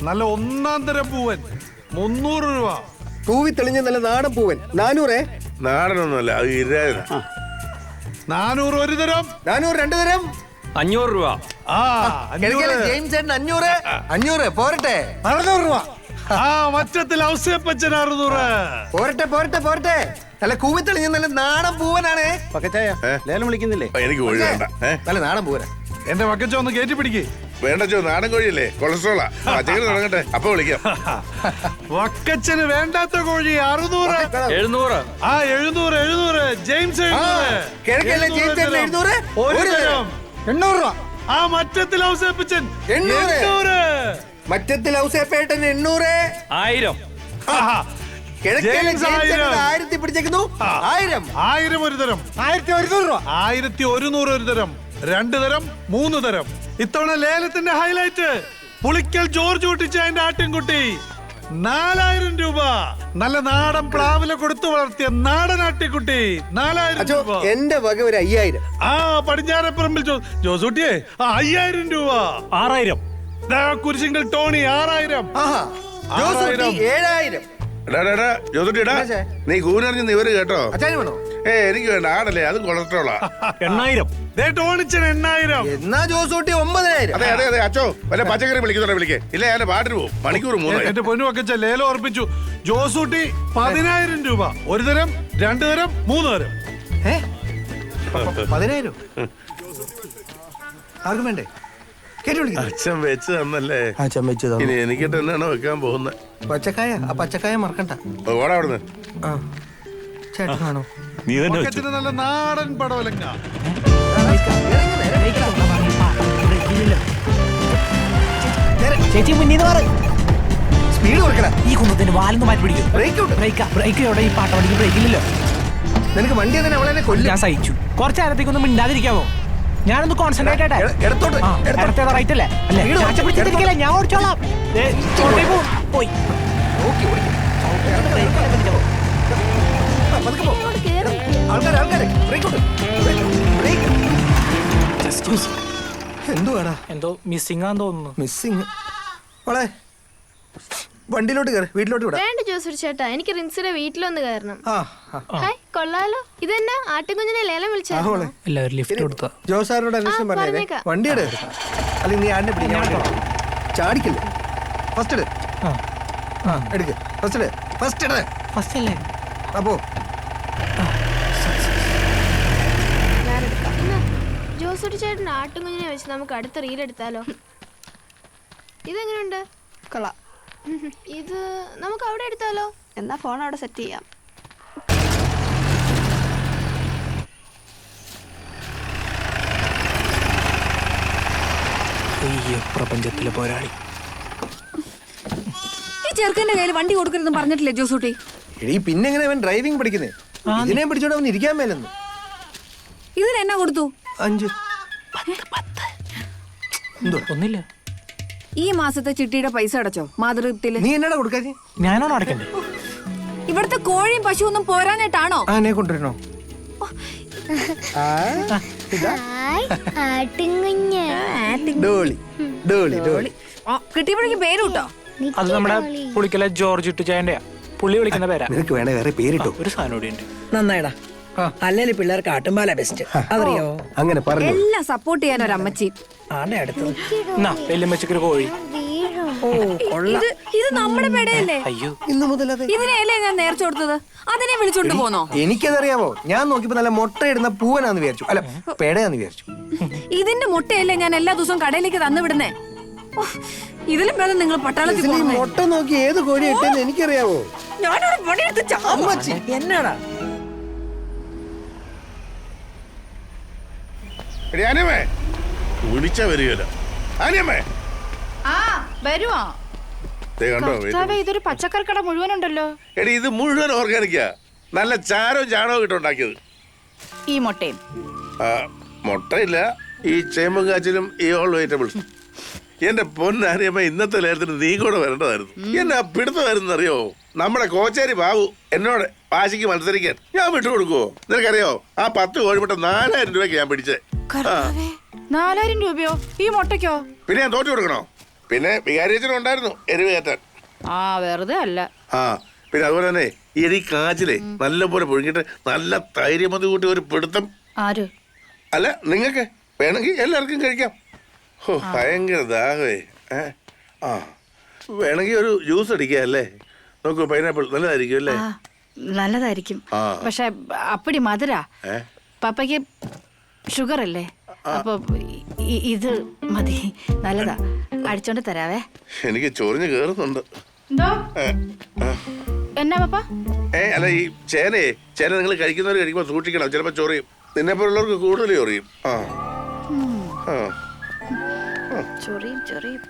നല്ല ഒന്നാം തരം പൂവൻ 300 രൂപ. പൂവി തെളിഞ്ഞ നല്ല നാടൻ പൂവൻ 400. നാടനൊന്നുമല്ല, അത് 2000. 400 ഒരു തരം. 400 2 തരം. 500 രൂപ. ആ ജെയിംസ് ചേട്ടൻ 500. 500 പോരട്ടെ. 600 രൂപ. മറ്റത്തിൽ ഔസേപ്പച്ചൻ 600. പോരട്ടെ. നല്ല കൂവി തെളിഞ്ഞ നല്ല നാടൻ പൂവനാണ്. പക്കച്ചായ ലേലം വിളിക്കുന്നില്ലേ? എനിക്ക് കോഴി വേണ്ട. നല്ല നാടൻ പൂവന. എന്റെ വക്കച്ച ഒന്ന് കയറ്റി പിടിക്കേ. വേണ്ട ചോ, നാടൻ കോഴിയല്ലേ, കൊളസ്ട്രോളാ. പച്ചക്കറി തുടങ്ങട്ടെ, അപ്പൊ വിളിക്കാം. വക്കച്ചന് വേണ്ടാത്ത കോഴി 600. 700. 700. ജെയിംസ് 700. ഒരു തരം 800 രൂപ. മറ്റത്തിൽ ഔസേപ്പച്ചൻ 800. മറ്റത്തിൽ ഔസേപ്പേട്ടൻ 800. 1000. കിഴക്കേലെ ജെയിംസ് ചേട്ടൻ 1000 പിടിച്ചേക്കുന്നു. 1000 ഒരു തരം. 1100 രൂപ. 1100 ഒരു തരം. 2 തരം 3 തരം. ഇത്തവണ ലേലത്തിന്റെ ഹൈലൈറ്റ് പുളിക്കൽ ജോർജ് കുട്ടിച്ചായന്റെ ആട്ടിൻകുട്ടി 4000 രൂപ. നല്ല നാടൻ പ്ലാവില കൊടുത്തു വളർത്തിയ നാടൻ ആട്ടിൻകുട്ടി 4000 രൂപ. എന്റെ വക ഒരു 5000. പടിഞ്ഞാറപ്പറമ്പിൽ ജോസൂട്ടിയെ 5000 രൂപ. 6000. കുരിശിങ്കൽ ടോണി 6000. 7000. ജോസുട്ടിടാ, നീ കൂനറിഞ്ഞ് നിവര് കേട്ടോ. അച്ഛന് വേണോ? എനിക്ക് വേണ്ട, ആടല്ലേ, അത് കൊളസ്ട്രോളാ. 8000. ടോണിച്ചൻ 8000. എന്നാ ജോസൂട്ടി 9000. അതെ അച്ചോ, വല്ല പച്ചക്കറി വിളിക്കുന്നുണ്ടോ? വിളിക്കേ. ഇല്ല, ഞാൻ പാട്ടിന് പോകും. മണിക്കൂർ 3. എന്റെ പൊന്നു വക്കച്ച ലേലം ഉറപ്പിച്ചു. ജോസൂട്ടി 10000 രൂപ. 1 തരം 2 തരം 3 തരം. 10000. ആർക്കും വേണ്ടേ? അച്ഛൻ വെച്ച് തന്നല്ലേ, അച്ഛൻ വെച്ച് ഇനി എനിക്കിട്ട് എന്നാണോ വെക്കാൻ പോകുന്നത്? പച്ചക്കായ മറക്കണ്ട. ഓടാ അവിടുന്ന്. ചേട്ടനാണോ? നീ തന്നെ വക്കച്ചന് നല്ല നാടൻ പടവലങ്ങ. ചേച്ചി മുന്നീന്ന് പറ. സ്പീഡ് കൊടുക്കണ. ഈ കുന്നത്തിന് വാലൊന്ന് മാറ്റി പിടിക്കും. ബ്രേക്ക് എവിടെ? ഈ പാട്ട പഠിക്കും ബ്രേക്കില്ലല്ലോ. നിനക്ക് വണ്ടി തന്നെ അവളെ കൊല്ലും. ഞാൻ സഹിച്ചു. കുറച്ച് നേരത്തേക്കൊന്നും മിണ്ടാതിരിക്കാമോ? ഞാനൊന്ന് കോൺസെൻട്രേറ്റ് ആയിട്ടെ. ഇടത്തോട്ട് റൈറ്റ് അല്ലേ? അല്ലേ ഞാൻ ഓടിച്ചോളാം. പോയി എന്തുവാടാ? എന്തോ മിസ്സിംഗ് ആന്ന് തോന്നുന്നു. മിസ്സിങ്. വണ്ടിയിലോട്ട് കയറി, വീട്ടിലോട്ട് വിടാം. വേണ്ട ജോസൂട്ടി ചേട്ടാ, എനിക്ക് റിൻസിയുടെ വീട്ടിലൊന്ന് കയറണം. ഹായ്, കൊള്ളാലോ. ഇതെന്നാ ആട്ടിൻകുഞ്ഞിനെ ലേലം വിളിച്ചാ? എല്ലാവരും ലിഫ്റ്റ് കൊടുത്താ. ജോസാറിനോട് അന്വേഷണം പറഞ്ഞേ. വണ്ടി എടു. അല്ലെങ്കിൽ നീ ആടിനെ പിടിക്കാൻ ചാടിക്കില്ലേ? ഫസ്റ്റ് എടുക്ക്. ഫസ്റ്റ് അല്ലേ? അപ്പോ ജോസൂട്ടി ചേട്ടൻ ആട്ടിൻകുഞ്ഞിനെ വെച്ച് നമുക്ക് അടുത്ത റീൽ എടുത്താലോ? ഇതെങ്ങനെയുണ്ട്? കൊള്ളാം. ഇത് നമുക്ക് അവിടെ എടുത്താലോ? എന്നാ ഫോൺ അവിടെ സെറ്റ് ചെയ്യാം. പ്രപഞ്ചത്തിലെ പോരാളി. ഈ ചെറുക്കന്റെ കയ്യിൽ വണ്ടി കൊടുക്കരുതെന്ന് പറഞ്ഞിട്ടില്ലേ ജോസൂട്ടി? പിന്നെ എങ്ങനെ അവൻ ഡ്രൈവിംഗ് പഠിക്കുന്നേ? ഇതിനെ പിടിച്ചോണ്ട് അവൻ ഇരിക്കാൻ മേലെന്ന്. ഇതിന് എന്നാ കൊടുത്തു? 5. ഒന്നില്ല. ഈ മാസത്തെ ചിട്ടിയുടെ പൈസ അടച്ചോ? മാതൃത്വത്തില് നീ എന്നാടാ കൊടുക്കാ? ഞാനാണോ അടക്കണ്ടേ? ഇവിടുത്തെ കോഴിയും പശുവൊന്നും പോരാഞ്ഞിട്ടാണോ? ആനെ കൊണ്ടുവരണോ? കിട്ടിയപ്പോഴേക്ക് പേര് കിട്ടോ? അത് നമ്മുടെ പുളിക്കല ജോർജ് ഇട്ടുചായന്റെയാ. പുള്ളി വിളിക്കുന്ന പേരാ. നിനക്ക് വേണേ വേറെ പേരിട്ടോ. ഒരു സാധനം കൂടി ഉണ്ട്. നന്നായിടാ. അല്ലെങ്കിൽ പിള്ളേർക്ക് ആട്ടുംപാല ബെസ്റ്റ്. അതറിയോ? അങ്ങനെ പറഞ്ഞു. എല്ലാം സപ്പോർട്ട് ചെയ്യാൻ ഒരു അമ്മച്ചി. ആടെ അടുത്ത് വെല്ലുമ്മച്ചക്കൊരു കോഴി. ഇത് നമ്മുടെ പെടയല്ലേ? അയ്യോ, ഇന്ന് മുതൽ ഇതിനെയല്ലേ ഞാൻ നേർച്ച കൊടുത്തത്? അതിനെ വിളിച്ചോണ്ട് പോന്നോ? എനിക്കതറിയാമോ? ഞാൻ നോക്കിയപ്പോ നല്ല മുട്ടയിടുന്ന പൂവനാന്ന് വിചാരിച്ചു. അല്ല, പേടയാന്ന് വിചാരിച്ചു. ഇതിന്റെ മുട്ടയല്ലേ ഞാൻ എല്ലാ ദിവസവും കടയിലേക്ക് തന്നു വിടുന്നേ? ഇതിലും ഭേദം നിങ്ങൾ പട്ടാളത്തിൽ പോകുന്നേ. മുട്ട നോക്കി ഏത് കോഴി ഇട്ടെന്ന് എനിക്കറിയാവോ? ഞാനോട് പണിയെടുത്ത് അമ്മച്ചി എന്നാടാ? വിളിച്ചാ വരികയല്ലോ. ആനിയമ്മേ വരുവാ. കണ്ടോ, ഇതൊരു പച്ചക്കറി കട മുഴുവനുണ്ടല്ലോ. എടി, ഇത് മുഴുവൻ ഓർഗാനിക്കാ. നല്ല ചാരവും ചാണകവും ഇട്ടുണ്ടാക്കിയത്. ഈ മുട്ടയും മുട്ടയില്ല, ഈ ചേമ്പും കാച്ചിലും ഈ ഓൾ വെജിറ്റബിൾസ്. എന്റെ പൊന്നാനിയമ്മ, ഇന്നത്തെ ലേലത്തിന് നീ കൂടെ വരേണ്ടതായിരുന്നു. എന്നാ പിടുത്തമായിരുന്നു അറിയോ? നമ്മുടെ കോച്ചേരി ബാബു എന്നോട് വാശിക്ക് മത്സരിക്കാൻ ഞാൻ വിട്ടുകൊടുക്കുവോ? നിനക്കറിയോ, ആ 10 കോഴിമുട്ട 4000 രൂപയ്ക്ക് ഞാൻ പിടിച്ചേ. 4000 രൂപയോ ഈ മുട്ടയ്ക്കോ? പിന്നെ ഞാൻ തോറ്റു കൊടുക്കണോ? പിന്നെ വികാരിയച്ഛനും ഉണ്ടായിരുന്നു എരിവ് കയറ്റാൻ. ആ വെറുതെ അല്ല. ആ പിന്നെ അതുപോലെ തന്നെ ഈ കാച്ചിലെ നല്ലപോലെ പുഴുങ്ങിയിട്ട് നല്ല തൈര്യമതി കൂട്ടി ഒരു പിടുത്തം. ആര്? അല്ല നിങ്ങൾക്ക് വേണമെങ്കിൽ എല്ലാവർക്കും കഴിക്കാം. ഓ ഭയങ്കര ദാഹമേ. ആ വേണമെങ്കിൽ ഒരു ജ്യൂസ് അടിക്കാം അല്ലേ? നോക്കൂ, പൈനാപ്പിൾ നല്ലതായിരിക്കും അല്ലേ? നല്ലതായിരിക്കും. ആ. പക്ഷെ അപ്പടി മധുര. പപ്പയ്ക്ക് ഷുഗർ അല്ലേ? അപ്പൊ ഇത് മതി. നല്ലതാ, അടിച്ചോണ്ട് തരാവേ. എനിക്ക് ചൊറിഞ്ഞ് കേറുന്നുണ്ട്. എന്നാ പപ്പ? അല്ല ഈ ചേന നിങ്ങൾ കഴിക്കുന്നവർ കഴിക്കുമ്പോൾ സൂക്ഷിക്കണം, ചിലപ്പോൾ ചൊറിയും. നിന്നെ പോലുള്ളവർക്ക് കൂടുതൽ ചൊറിയും. ചൊറിയും.